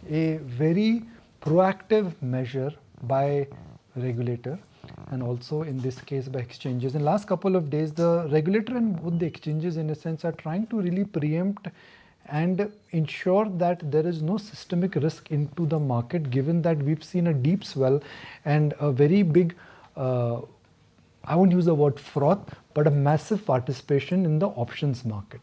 a very proactive measure by regulator and also in this case by exchanges. In last couple of days, the regulator and both the exchanges in a sense are trying to really preempt and ensure that there is no systemic risk into the market, given that we've seen a deep swell and a very big I won't use the word froth, but a massive participation in the options market.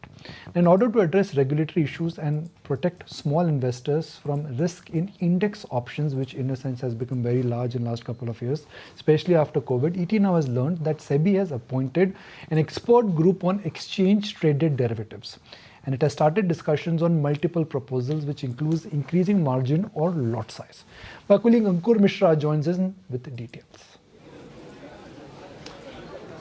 In order to address regulatory issues and protect small investors from risk in index options, which in a sense has become very large in the last couple of years, especially after COVID, ET now has learned that SEBI has appointed an expert group on exchange traded derivatives. And it has started discussions on multiple proposals, which includes increasing margin or lot size. My colleague Ankur Mishra joins in with the details.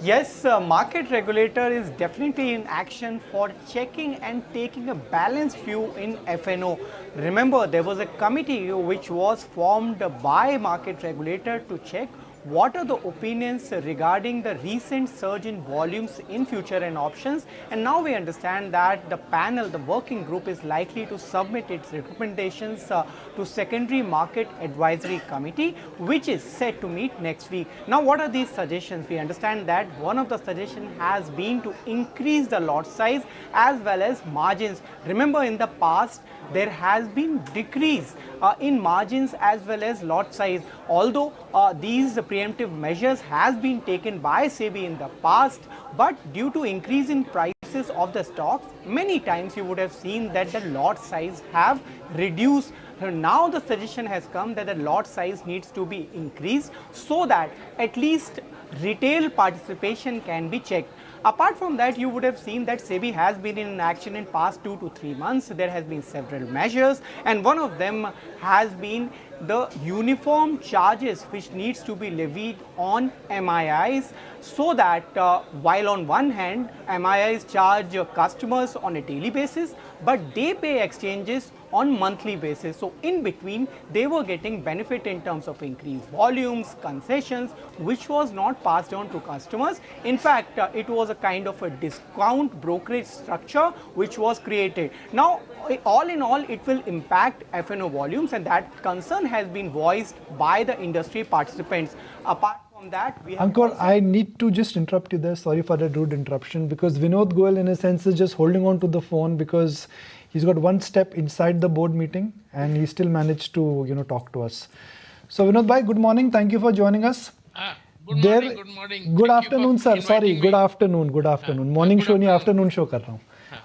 Yes, market regulator is definitely in action for checking and taking a balanced view in FNO. Remember, there was a committee which was formed by market regulator to check what are the opinions regarding the recent surge in volumes in future and options, and now we understand that the panel, the working group, is likely to submit its recommendations to secondary market advisory committee, which is set to meet next week. Now what are these suggestions? We understand that one of the suggestions has been to increase the lot size as well as margins. Remember, in the past there has been decrease in margins as well as lot size, although these preemptive measures has been taken by SEBI in the past, but due to increase in prices of the stocks, many times you would have seen that the lot size have reduced. Now the suggestion has come that the lot size needs to be increased so that at least retail participation can be checked. Apart from that, you would have seen that SEBI has been in action in past 2 to 3 months. There has been several measures, and one of them has been the uniform charges which needs to be levied on MIIs, so that while on one hand MIIs charge customers on a daily basis, but they pay exchanges on monthly basis. So in between they were getting benefit in terms of increased volumes, concessions, which was not passed on to customers. In fact, it was a kind of a discount brokerage structure which was created. Now all in all, it will impact FNO volumes, and that concern has been voiced by the industry participants. Apart from that, we have Ankur, I need to just interrupt you there. Sorry for the rude interruption, because Vinod Goyal in a sense is just holding on to the phone because he's got one step inside the board meeting and he still managed to talk to us. So Vinod bhai, good morning. Thank you for joining us. Good morning. Good morning. Good afternoon, sir. Sorry, good afternoon. Good afternoon. Morning show नहीं, afternoon show कर रहा हूँ.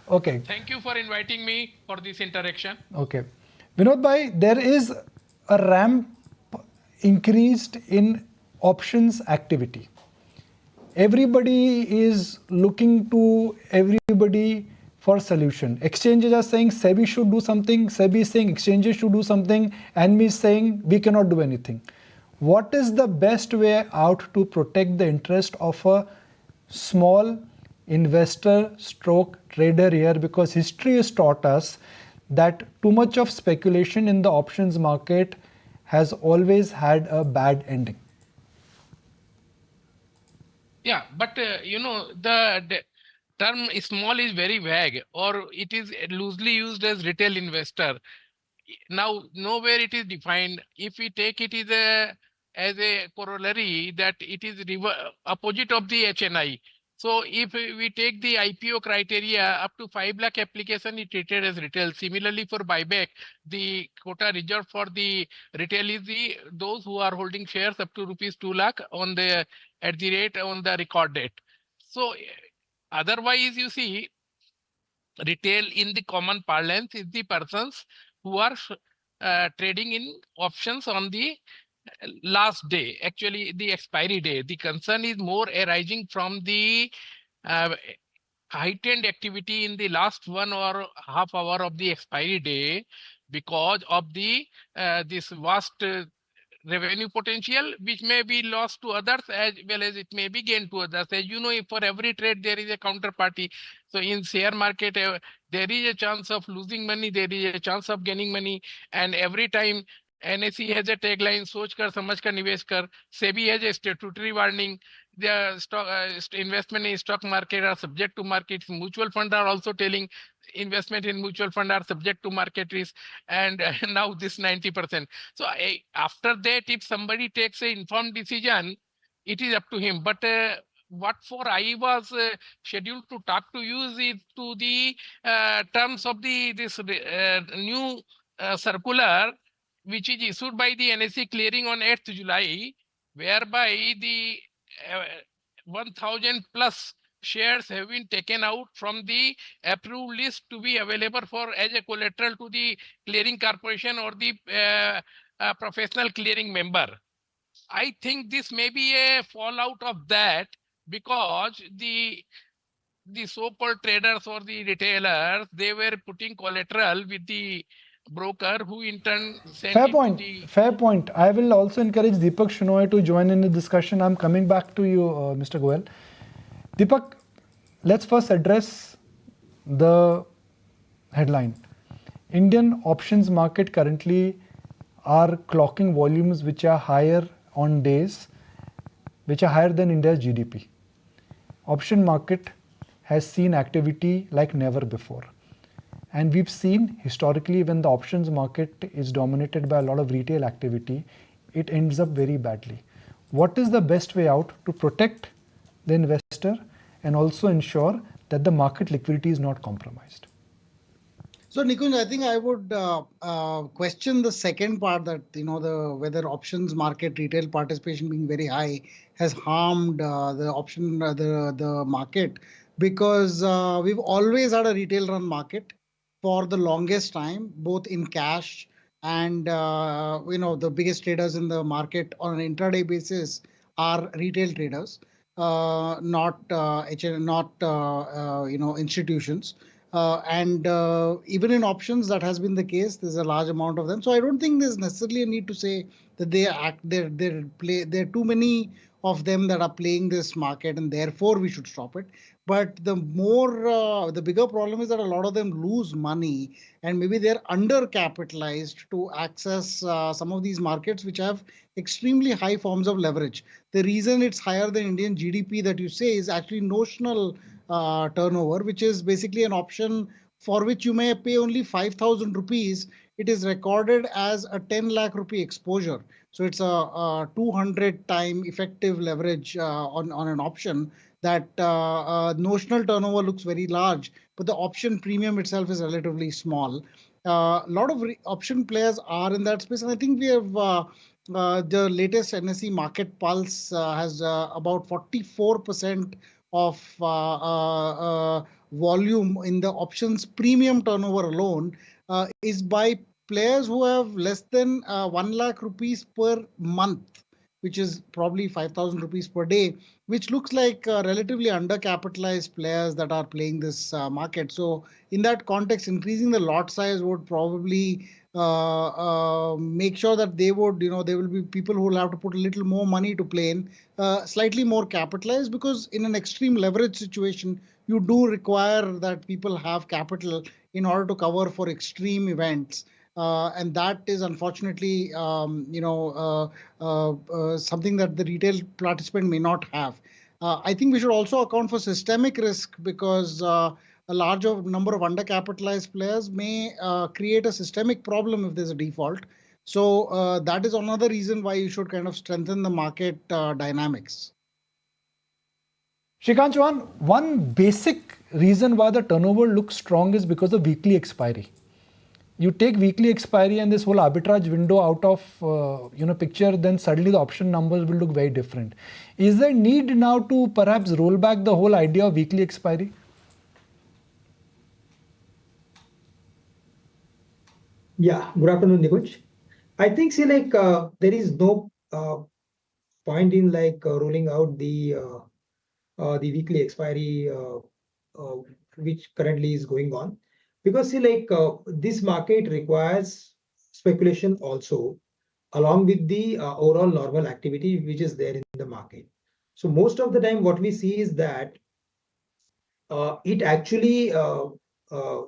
Okay. Thank you for inviting me for this interaction. Okay. Vinod bhai, there is a ramp increased in options activity. Everybody is looking to everybody for solution. Exchanges are saying SEBI should do something, SEBI is saying exchanges should do something, and me is saying we cannot do anything. What is the best way out to protect the interest of a small investor stroke trader here? Because history has taught us that too much of speculation in the options market has always had a bad ending. Yeah, but the term small is very vague, or it is loosely used as retail investor. Now, nowhere it is defined. If we take it as a corollary that it is opposite of the HNI. So if we take the IPO criteria, up to 5 lakh application is treated as retail. Similarly, for buyback, the quota reserved for the retail is those who are holding shares up to rupees 2 lakh on the at the rate on the record date. So otherwise, you see, retail in the common parlance is the persons who are trading in options on the last day, actually the expiry day. The concern is more arising from the heightened activity in the last 1 or half hour of the expiry day because of the this vast revenue potential, which may be lost to others as well as it may be gained to others. As you know, if for every trade there is a counterparty. So in share market, there is a chance of losing money, there is a chance of gaining money, and every time NSE has a tagline, सोच कर समझ कर निवेश कर. SEBI has a statutory warning. The stock investment in stock market are subject to markets. Mutual funds are also telling investment in mutual fund are subject to market risk, and now this 90%. So after that, if somebody takes an informed decision, it is up to him. But what for I was scheduled to talk to you is to the terms of the this new circular, which is issued by the NSE clearing on 8th July, whereby the 1000 plus shares have been taken out from the approved list to be available for as a collateral to the clearing corporation or the professional clearing member. I think this may be a fallout of that, because the so-called traders or the retailers, they were putting collateral with the broker, who in turn sent Fair it to point. the. Fair point. I will also encourage Deepak Shenoy to join in the discussion. I'm coming back to you, Mr. Goyal. Deepak, let's first address the headline. Indian options market currently are clocking volumes which are higher on days, which are higher than India's GDP. Option market has seen activity like never before. And we've seen historically, when the options market is dominated by a lot of retail activity, it ends up very badly. What is the best way out to protect the investor and also ensure that the market liquidity is not compromised? So Nikunj, I think I would question the second part, that the whether options market retail participation being very high has harmed the option the market, because we've always had a retail run market for the longest time, both in cash and the biggest traders in the market on an intraday basis are retail traders, not institutions. And even in options, that has been the case. There's a large amount of them. So I don't think there's necessarily a need to say that there are too many of them that are playing this market, and therefore we should stop it. But the bigger problem is that a lot of them lose money, and maybe they're undercapitalized to access some of these markets, which have extremely high forms of leverage. The reason it's higher than Indian GDP that you say is actually notional turnover, which is basically an option for which you may pay only 5,000 rupees. It is recorded as a 10 lakh rupee exposure. So it's a 200 time effective leverage on an option. That notional turnover looks very large, but the option premium itself is relatively small. A lot of option players are in that space, and I think we have the latest NSE Market Pulse has about 44% of volume in the options premium turnover alone is by players who have less than 1 lakh rupees per month, which is probably 5,000 rupees per day, which looks like relatively undercapitalized players that are playing this market. So in that context, increasing the lot size would probably make sure that there will be people who will have to put a little more money to play in, slightly more capitalized, because in an extreme leverage situation, you do require that people have capital in order to cover for extreme events. And that is unfortunately, something that the retail participant may not have. I think we should also account for systemic risk, because a larger number of undercapitalized players may create a systemic problem if there's a default. So that is another reason why you should kind of strengthen the market dynamics. Shrikant Chauhan, one basic reason why the turnover looks strong is because of weekly expiry. You take weekly expiry and this whole arbitrage window out of picture, then suddenly the option numbers will look very different. Is there need now to perhaps roll back the whole idea of weekly expiry? Yeah, good afternoon, Nikunj. I think there is no point in rolling out the weekly expiry which currently is going on, because this market requires speculation also, along with the overall normal activity which is there in the market. So most of the time what we see is that it actually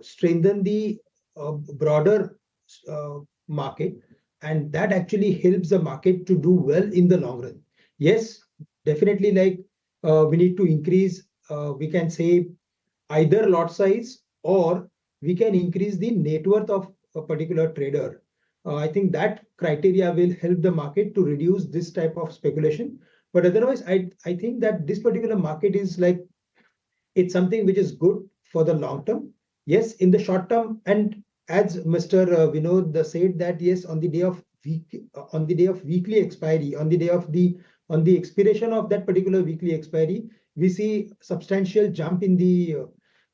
strengthen the broader market, and that actually helps the market to do well in the long run. Yes, definitely, we need to increase, we can say, either lot size or we can increase the net worth of a particular trader. I think that criteria will help the market to reduce this type of speculation. But otherwise, I think that this particular market is like, it's something which is good for the long term. Yes, in the short term, and as Mr. Vinod said that yes, on the day of weekly expiry, on the expiration of that particular weekly expiry, we see substantial jump in the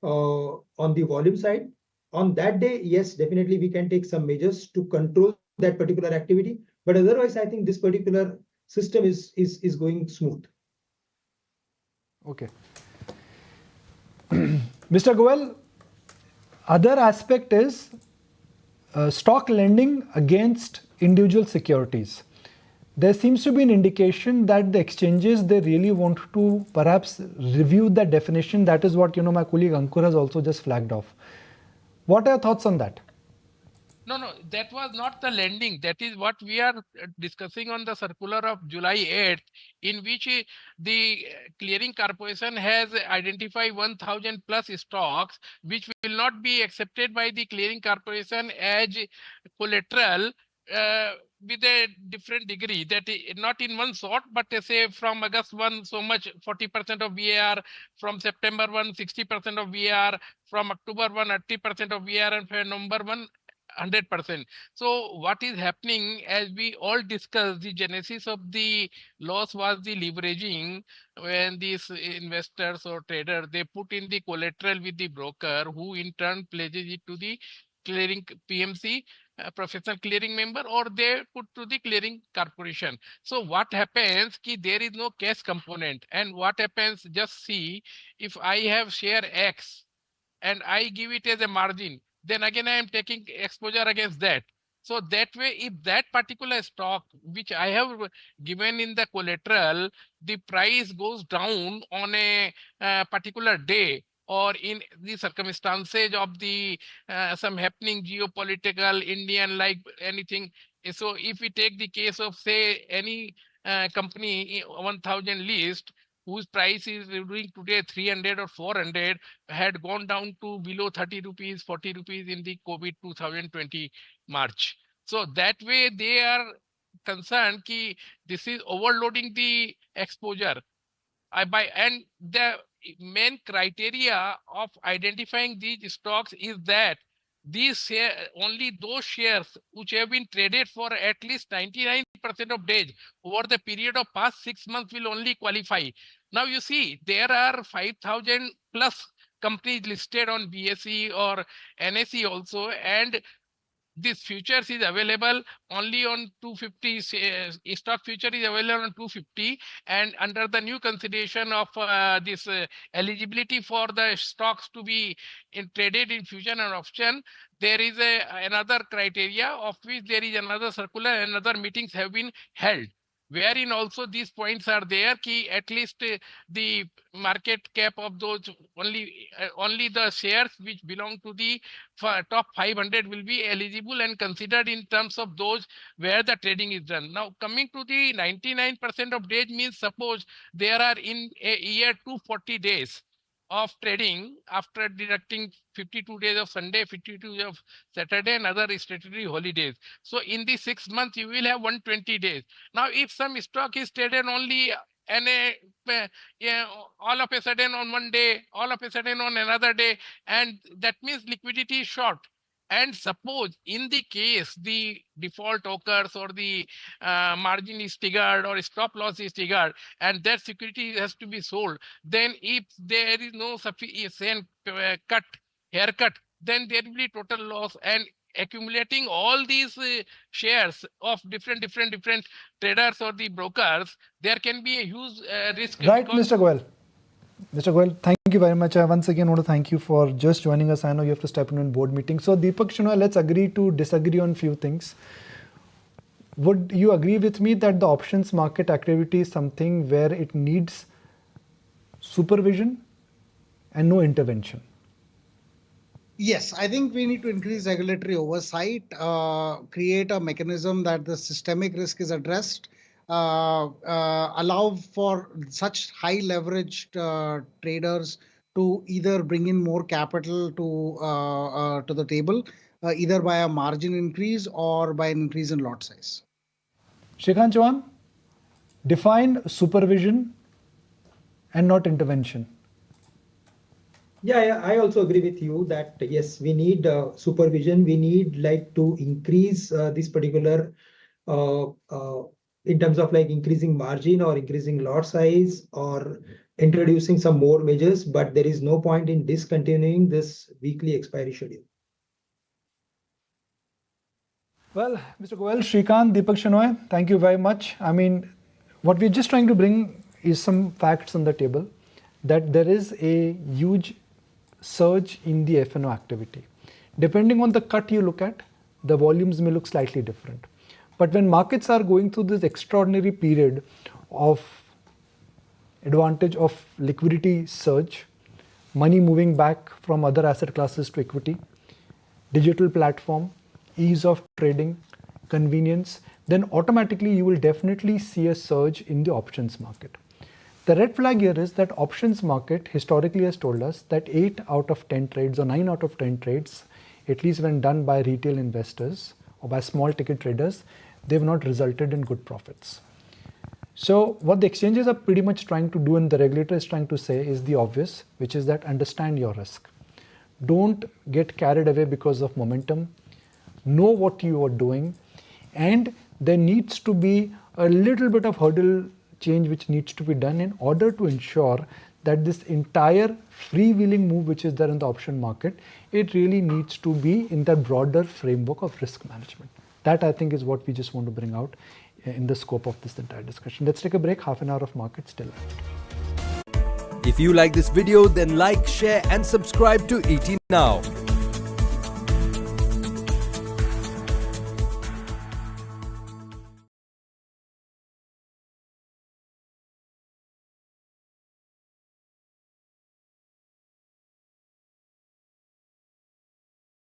on the volume side. On that day, yes, definitely we can take some measures to control that particular activity. But otherwise, I think this particular system is going smooth. Okay. Mr. Goyal, other aspect is stock lending against individual securities. There seems to be an indication that the exchanges, they really want to perhaps review the definition. That is what, my colleague Ankur has also just flagged off. What are your thoughts on that? No, that was not the lending. That is what we are discussing on the circular of July 8th, in which the clearing corporation has identified 1,000 plus stocks, which will not be accepted by the clearing corporation as collateral with a different degree, that not in one shot, but say from August 1, so much 40% of VAR, from September 1, 60% of VAR, from October 1, 80% of VAR, and from November 1, 100%. So what is happening, as we all discussed, the genesis of the loss was the leveraging, when these investors or traders, they put in the collateral with the broker, who in turn pledges it to the clearing PMC, professional clearing member, or they put to the clearing corporation. So what happens, there is no cash component. And what happens, just see, if I have share X and I give it as a margin, then again I am taking exposure against that. So that way, if that particular stock which I have given in the collateral, the price goes down on a particular day, or in the circumstances of the some happening geopolitical Indian, like anything. So if we take the case of, say, any company 1000 list, whose price is doing today 300 or 400, had gone down to below 30 rupees, 40 rupees in the COVID 2020 March. So that way they are concerned that this is overloading the exposure. And the main criteria of identifying these stocks is that only those shares which have been traded for at least 99% of days over the period of past 6 months will only qualify. Now you see, there are 5,000 plus companies listed on BSE or NSE also, and this futures is available only on 250. Stock future is available on 250, and under the new consideration of this eligibility for the stocks to be traded in fusion and option, there is another criteria, of which there is another circular and other meetings have been held, wherein also these points are there, at least the market cap of those, only the shares which belong to the top 500 will be eligible and considered in terms of those where the trading is done. Now coming to the 99% of days, means suppose there are in a year 240 days of trading, after deducting 52 days of Sunday, 52 days of Saturday, and other statutory holidays. So in the 6 months, you will have 120 days. Now, if some stock is traded only and all of a sudden on one day, all of a sudden on another day, and that means liquidity is short. And suppose in the case the default occurs, or the margin is triggered, or stop loss is triggered, and that security has to be sold, then if there is no sufficient haircut, then there will be total loss. And accumulating all these shares of different traders or the brokers, there can be a huge risk. Right, Mr. Goyal. Mr. Goyal, thank you very much. I once again want to thank you for just joining us. I know you have to step in board meeting. So Deepak Shenoy, let's agree to disagree on few things. Would you agree with me that the options market activity is something where it needs supervision and no intervention? Yes, I think we need to increase regulatory oversight, create a mechanism that the systemic risk is addressed, allow for such high leveraged traders to either bring in more capital to the table, either by a margin increase or by an increase in lot size. Shrikant Chauhan, define supervision and not intervention. Yeah, I also agree with you that yes, we need supervision. We need like to increase this particular in terms of like increasing margin or increasing lot size or introducing some more measures, but there is no point in discontinuing this weekly expiry schedule. Well, Mr. Goyal, Shrikant, Deepak Shenoy, thank you very much. I mean, what we're just trying to bring is some facts on the table that there is a huge surge in the F&O activity. Depending on the cut you look at, the volumes may look slightly different. But when markets are going through this extraordinary period of advantage of liquidity surge, money moving back from other asset classes to equity, digital platform, ease of trading, convenience, then automatically you will definitely see a surge in the options market. The red flag here is that options market historically has told us that 8 out of 10 trades or 9 out of 10 trades, at least when done by retail investors or by small ticket traders, they've not resulted in good profits. So what the exchanges are pretty much trying to do and the regulator is trying to say is the obvious, which is that understand your risk. Don't get carried away because of momentum. Know what you are doing, and there needs to be a little bit of hurdle change which needs to be done in order to ensure that this entire freewheeling move which is there in the option market, it really needs to be in the broader framework of risk management. That I think is what we just want to bring out in the scope of this entire discussion. Let's take a break, half an hour of market still left. If you like this video, then like, share and subscribe to ET Now.